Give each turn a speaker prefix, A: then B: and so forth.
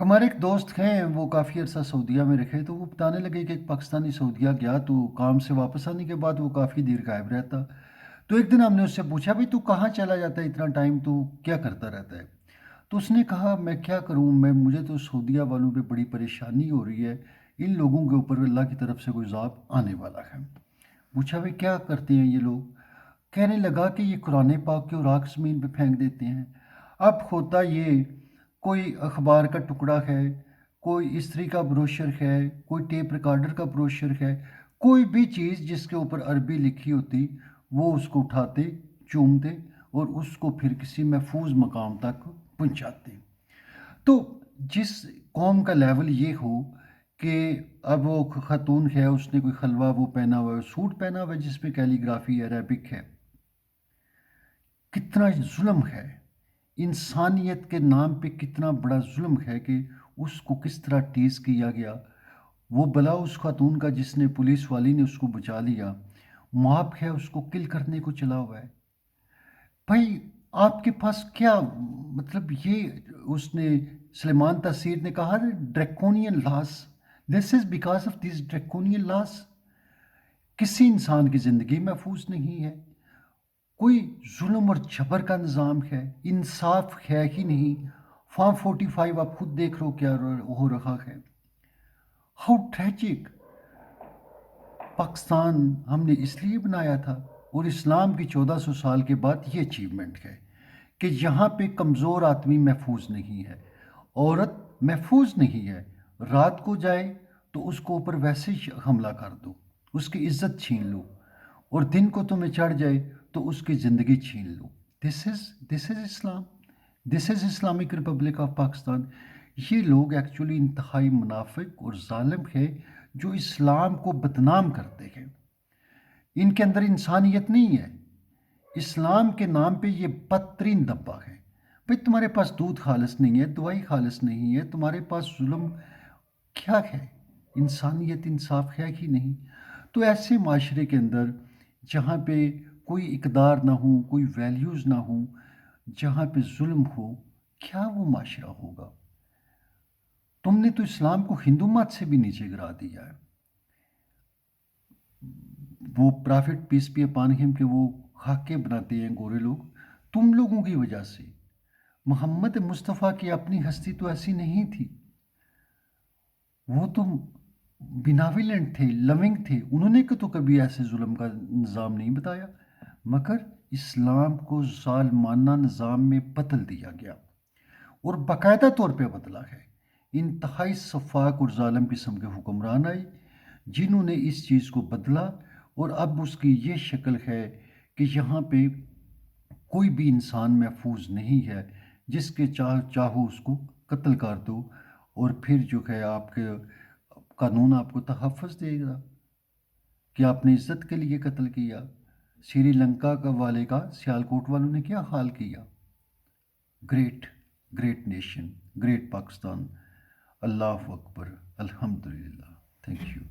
A: ہمارے ایک دوست ہیں، وہ کافی عرصہ سعودیہ میں رکھے، تو وہ بتانے لگے کہ ایک پاکستانی سعودیہ گیا تو کام سے واپس آنے کے بعد وہ کافی دیر غائب رہتا۔ تو ایک دن ہم نے اس سے پوچھا بھائی تو کہاں چلا جاتا ہے اتنا ٹائم، تو کیا کرتا رہتا ہے؟ تو اس نے کہا میں کیا کروں، مجھے تو سعودیہ والوں پہ بڑی پریشانی ہو رہی ہے، ان لوگوں کے اوپر اللہ کی طرف سے کوئی عذاب آنے والا ہے۔ پوچھا بھائی کیا کرتے ہیں یہ لوگ؟ کہنے لگا کہ یہ قرآن پاک کے اوراق زمین پہ پھینک دیتے ہیں۔ اب ہوتا یہ، کوئی اخبار کا ٹکڑا ہے، کوئی استری کا بروشر ہے، کوئی ٹیپ ریکارڈر کا بروشر ہے، کوئی بھی چیز جس کے اوپر عربی لکھی ہوتی، وہ اس کو اٹھاتے، چومتے اور اس کو پھر کسی محفوظ مقام تک پہنچاتے۔ تو جس قوم کا لیول یہ ہو کہ اب وہ خاتون ہے، اس نے کوئی خلوہ وہ پہنا ہوا ہے، سوٹ پہنا ہوا ہے جس میں کیلی گرافی عربک ہے، کتنا ظلم ہے انسانیت کے نام پہ، کتنا بڑا ظلم ہے کہ اس کو کس طرح ٹیز کیا گیا۔ وہ بلا اس خاتون کا جس نے، پولیس والی نے اس کو بچا لیا، مواب ہے اس کو کل کرنے کو چلا ہوا ہے۔ بھائی آپ کے پاس کیا مطلب، یہ اس نے، سلیمان تاثیر نے کہا draconian laws, this is because of these draconian laws. کسی انسان کی زندگی محفوظ نہیں ہے، کوئی ظلم اور جبر کا نظام ہے، انصاف ہے ہی نہیں۔ فارم 45 آپ خود دیکھ رہو کیا ہو رہا ہے۔ How tragic. پاکستان ہم نے اس لیے بنایا تھا، اور اسلام کی 1400 سال کے بعد یہ اچیومنٹ ہے کہ یہاں پہ کمزور آدمی محفوظ نہیں ہے، عورت محفوظ نہیں ہے، رات کو جائے تو اس کو اوپر ویسے ہی حملہ کر دو، اس کی عزت چھین لو، اور دن کو تمہیں چڑھ جائے تو اس کی زندگی چھین لو۔ This is Islam, this is Islamic Republic of Pakistan. یہ لوگ ایکچولی انتہائی منافق اور ظالم ہے جو اسلام کو بدنام کرتے ہیں۔ ان کے اندر انسانیت نہیں ہے، اسلام کے نام پہ یہ بدترین دبا ہے۔ بھئی تمہارے پاس دودھ خالص نہیں ہے، دوائی خالص نہیں ہے، تمہارے پاس ظلم کیا ہے، انسانیت انصاف ہے ہی نہیں۔ تو ایسے معاشرے کے اندر جہاں پہ کوئی اقدار نہ ہو، کوئی ویلیوز نہ ہوں، جہاں پہ ظلم ہو، کیا وہ معاشرہ ہوگا؟ تم نے تو اسلام کو ہندو مت سے بھی نیچے گرا دیا ہے۔ وہ پرافٹ پیس بی اپان ہم کے وہ خاکے بناتے ہیں گورے لوگ، تم لوگوں کی وجہ سے۔ محمد مصطفیٰ کی اپنی ہستی تو ایسی نہیں تھی، وہ تو بیناولنٹ تھے، لونگ تھے، انہوں نے تو کبھی ایسے ظلم کا نظام نہیں بتایا، مگر اسلام کو ظالمانہ نظام میں بدل دیا گیا، اور باقاعدہ طور پہ بدلا ہے۔ انتہائی سفاک اور ظالم قسم کے حکمران آئے جنہوں نے اس چیز کو بدلا، اور اب اس کی یہ شکل ہے کہ یہاں پہ کوئی بھی انسان محفوظ نہیں ہے، جس کے چاہو اس کو قتل کر دو، اور پھر جو ہے آپ کے قانون آپ کو تحفظ دے گا کہ آپ نے عزت کے لیے قتل کیا۔ سری لنکا کا والے کا سیالکوٹ والوں نے کیا حال کیا؟ Great, great nation, great Pakistan. اللہ اکبر، الحمدللہ، تھینک یو۔